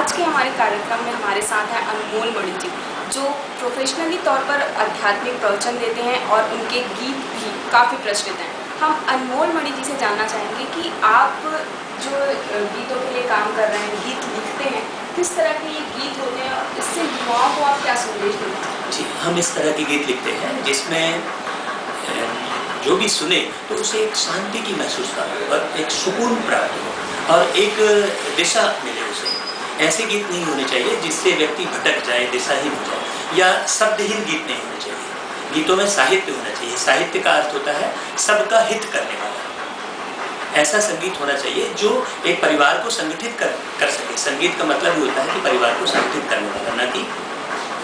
आज के हमारे कार्यक्रम में हमारे साथ हैं अनमोल मणि जी, जो प्रोफेशनली तौर पर आध्यात्मिक प्रवचन देते हैं और उनके गीत भी काफ़ी प्रचलित हैं। हम अनमोल मणि जी से जानना चाहेंगे कि आप जो गीतों के लिए काम कर रहे हैं, गीत लिखते हैं, किस तरह के ये गीत होते हैं और इससे युवाओं को आप क्या संदेश देते हैं? जी, हम इस तरह के गीत लिखते हैं जिसमें जो भी सुने तो उसे एक शांति की महसूस हो और एक सुकून प्राप्त हो और एक दिशा मिले उसे। ऐसे गीत नहीं होने चाहिए जिससे व्यक्ति भटक जाए, दिशाहीन हो जाए, या शब्दहीन गीत नहीं होने चाहिए। गीतों में साहित्य होना चाहिए। साहित्य का अर्थ होता है सबका हित करने वाला। ऐसा संगीत होना चाहिए जो एक परिवार को संगठित कर सके। संगीत का मतलब ही होता है कि परिवार को संगठित करने वाला, न कि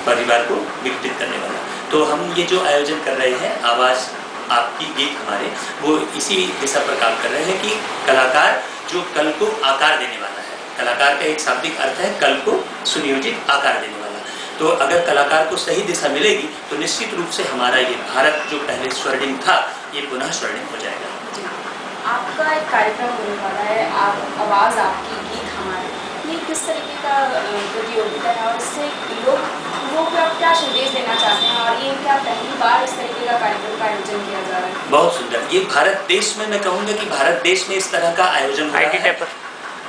परिवार को विघटित करने वाला। तो हम ये जो आयोजन कर रहे हैं, आवाज़ आपकी गीत हमारे, वो इसी दिशा पर काम कर रहे हैं कि कलाकार जो कल को आकार देने वाला है। कलाकार का एक शाब्दिक अर्थ है कल को सुनियोजित आकार देने वाला। तो अगर कलाकार को सही दिशा मिलेगी तो निश्चित रूप से हमारा ये भारत जो पहले स्वर्णिम था, ये पुनः स्वर्णिम हो जाएगा। जी, आपका एक कार्यक्रम होने वाला है, आप आवाज़ आपकी गीत हमारे, ये किस तरीके का प्रतियोगिता है और इससे लोगों को आप क्या संदेश देना चाहते हैं और ये क्या पहली बार इस तरीके का कार्यक्रम का आयोजन किया जा रहा है? बहुत सुंदर। ये भारत देश में, मैं कहूँगा कि भारत देश में इस तरह का आयोजन हो रहा है।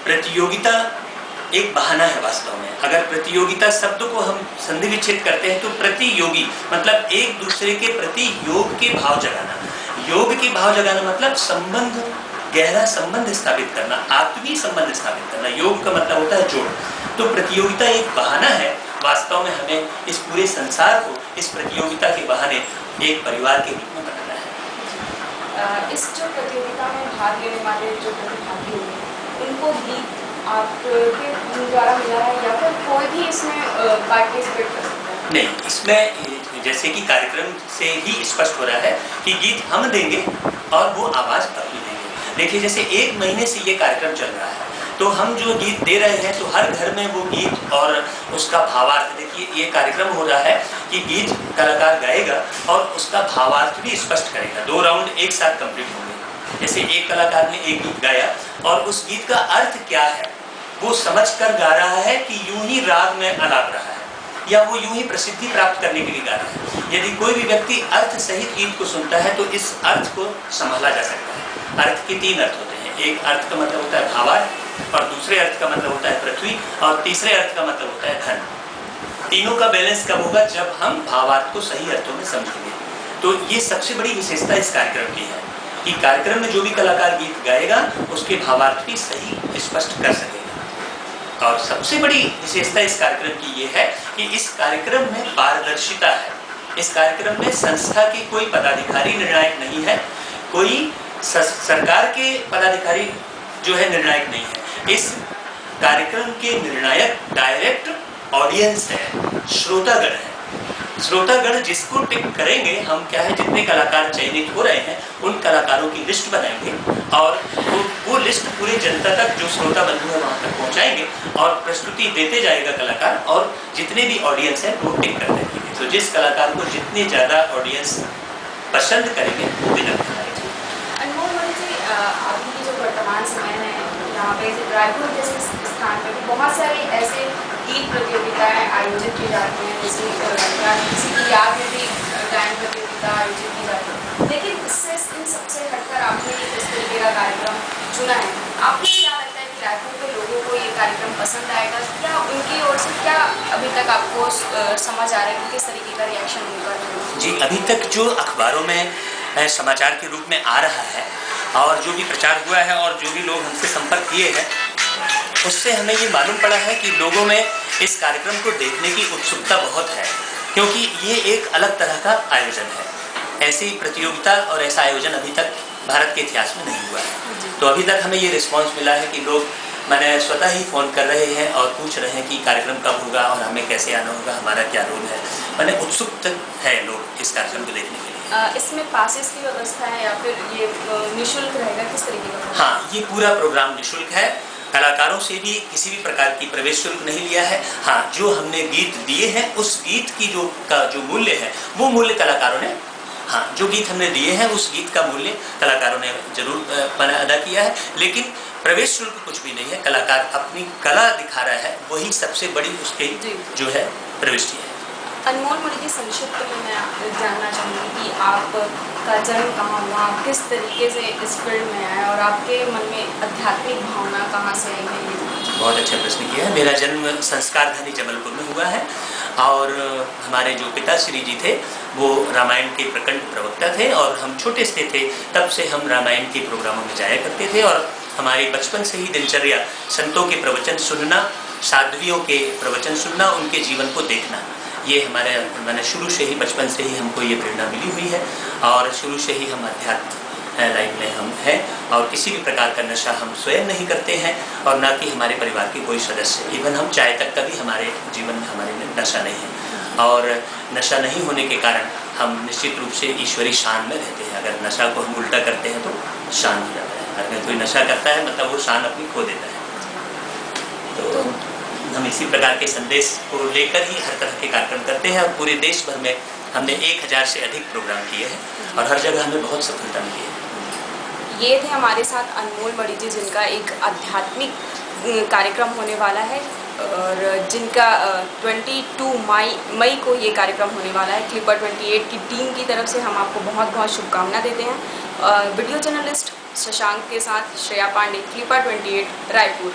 प्रतियोगिता एक बहाना है वास्तव में। अगर प्रतियोगिता शब्द को हम संधि विच्छेद करते हैं तो प्रतियोगी मतलब एक दूसरे के प्रति योग के भाव जगाना। योग के भाव जगाना मतलब संबंध, गहरा संबंध स्थापित करना, आत्मीय संबंध स्थापित करना। योग का मतलब होता है जोड़। तो प्रतियोगिता एक बहाना है। वास्तव में हमें इस पूरे संसार को इस प्रतियोगिता के बहाने एक परिवार के रूप में बनाना है। इस जो प्रतियोगिता में भाग लेने वाले जो प्रतिभागी होंगे, उनको गीत आपके द्वारा मिला है या फिर कोई भी इसमें पार्टिसिपेट कर सकता है? नहीं, इसमें जैसे कि कार्यक्रम से ही स्पष्ट हो रहा है कि गीत हम देंगे और वो आवाज़ अपनी देंगे। देखिए, जैसे 1 महीने से ये कार्यक्रम चल रहा है, तो हम जो गीत दे रहे हैं तो हर घर में वो गीत और उसका भावार्थ, देखिए ये कार्यक्रम हो रहा है कि गीत कलाकार गाएगा और उसका भावार्थ भी स्पष्ट करेगा। 2 राउंड एक साथ कंप्लीट होंगे। जैसे एक कलाकार ने एक गीत गाया और उस गीत का अर्थ क्या है वो समझ कर गा रहा है कि यूं ही राग में अलाप रहा है या वो यूं ही प्रसिद्धि प्राप्त करने के लिए गा रहा है। यदि कोई भी व्यक्ति अर्थ सहित गीत को सुनता है तो इस अर्थ को संभाला जा सकता है। अर्थ के 3 अर्थ होते हैं। एक अर्थ का मतलब होता है भावार्थ, और दूसरे अर्थ का मतलब होता है पृथ्वी, और तीसरे अर्थ का मतलब होता है धन। तीनों का बैलेंस कब होगा? जब हम भावार्थ को सही अर्थों में समझेंगे। तो ये सबसे बड़ी विशेषता इस कार्यक्रम की है कि कार्यक्रम में जो भी कलाकार गीत गाएगा उसके भावार्थ भी सही स्पष्ट कर सकेगा। और सबसे बड़ी विशेषता इस कार्यक्रम की ये है कि इस कार्यक्रम में पारदर्शिता है। इस कार्यक्रम में संस्था के कोई पदाधिकारी निर्णायक नहीं है, कोई सरकार के पदाधिकारी जो है निर्णायक नहीं है। इस कार्यक्रम के निर्णायक डायरेक्ट ऑडियंस है, श्रोतागण है। श्रोतागण जिसको टिक करेंगे, हम क्या है जितने कलाकार चयनित हो रहे हैं उन कलाकारों की लिस्ट बनाएंगे और वो लिस्ट पूरी जनता तक, जो श्रोता बंधु है वहाँ तक पहुँचाएंगे और प्रस्तुति देते जाएगा कलाकार, और जितने भी ऑडियंस है वो टिक करते रहेंगे। तो जिस कलाकार को जितनी ज़्यादा ऑडियंस पसंद करेंगे वो विनर करेंगे। अनमोल मणि जी, अभी जो वर्तमान समय है यहाँ पे रायपुर जैसे स्थान पर भी बहुत सारी ऐसे गीत प्रतियोगिताएं आयोजित की जाती हैं, जैसे किसी की याद में भी गायन प्रतियोगिता आयोजित की जाती है। लेकिन इससे इन सबसे हटकर आपने इस तरीके का कार्यक्रम चुना है। आपको क्या लगता है कि रायपुर के लोगों को ये कार्यक्रम पसंद आएगा? क्या उनकी ओर से क्या अभी तक आपको समझ आ रहा है कि किस तरीके का रिएक्शन होगा? जी, अभी तक जो अखबारों में समाचार के रूप में आ रहा है और जो भी प्रचार हुआ है और जो भी लोग हमसे संपर्क किए हैं, उससे हमें ये मालूम पड़ा है कि लोगों में इस कार्यक्रम को देखने की उत्सुकता बहुत है, क्योंकि ये एक अलग तरह का आयोजन है। ऐसी प्रतियोगिता और ऐसा आयोजन अभी तक भारत के इतिहास में नहीं हुआ है। तो अभी तक हमें ये रिस्पांस मिला है कि लोग मैंने स्वतः ही फ़ोन कर रहे हैं और पूछ रहे हैं कि कार्यक्रम कब होगा और हमें कैसे आना होगा, हमारा क्या रोल है। मैंने उत्सुक है लोग इस कार्यक्रम को देखने के लिए। इसमें पासेस की व्यवस्था है या फिर ये निःशुल्क रहेगा, किस तरीके का? हाँ, ये पूरा प्रोग्राम निःशुल्क है। कलाकारों से भी किसी भी प्रकार की प्रवेश शुल्क नहीं लिया है। हाँ, जो हमने गीत दिए हैं उस गीत की जो मूल्य है वो मूल्य कलाकारों ने, हाँ, जो गीत हमने दिए हैं उस गीत का मूल्य कलाकारों ने जरूर अदा किया है। लेकिन प्रवेश शुल्क कुछ भी नहीं है, कलाकार अपनी कला दिखा रहा है, वही सबसे बड़ी उसकी जो है प्रविष्टि है। अनमोल मणि जी, संक्षिप्त में मैं जानना चाहूँगी कि आपका जन्म कहाँ हुआ, आप किस तरीके से इस फील्ड में आए और आपके मन में आध्यात्मिक भावना कहाँ से आई है? बहुत अच्छा प्रश्न किया है। मेरा जन्म संस्कारधानी जबलपुर में हुआ है और हमारे जो पिताश्री जी थे वो रामायण के प्रखंड प्रवक्ता थे और हम छोटे से थे तब से हम रामायण के प्रोग्रामों में जाया करते थे और हमारी बचपन से ही दिनचर्या संतों के प्रवचन सुनना, साध्वियों के प्रवचन सुनना, उनके जीवन को देखना, ये हमारे मैंने शुरू से ही बचपन से ही हमको ये प्रेरणा मिली हुई है और शुरू से ही हम अध्यात्म लाइन में हम हैं और किसी भी प्रकार का नशा हम स्वयं नहीं करते हैं और ना कि हमारे परिवार के कोई सदस्य, इवन हम चाय तक का भी हमारे जीवन में हमारे में नशा नहीं है और नशा नहीं होने के कारण हम निश्चित रूप से ईश्वरी शान में रहते हैं। अगर नशा को हम उल्टा करते हैं तो शान हो जाता है, अगर कोई नशा करता है मतलब वो शान अपनी खो देता है। तो हम इसी प्रकार के संदेश को लेकर ही हर तरह के कार्यक्रम करते हैं और पूरे देश भर में हमने 1000 से अधिक प्रोग्राम किए हैं और हर जगह हमें बहुत सफलता मिली है। ये थे हमारे साथ अनमोल मणि जी, जिनका एक आध्यात्मिक कार्यक्रम होने वाला है और जिनका 22 मई को ये कार्यक्रम होने वाला है। क्लिपर 28 की टीम की तरफ से हम आपको बहुत बहुत शुभकामना देते हैं। वीडियो जर्नलिस्ट शशांक के साथ श्रेया पांडे, क्लिपर 28, रायपुर।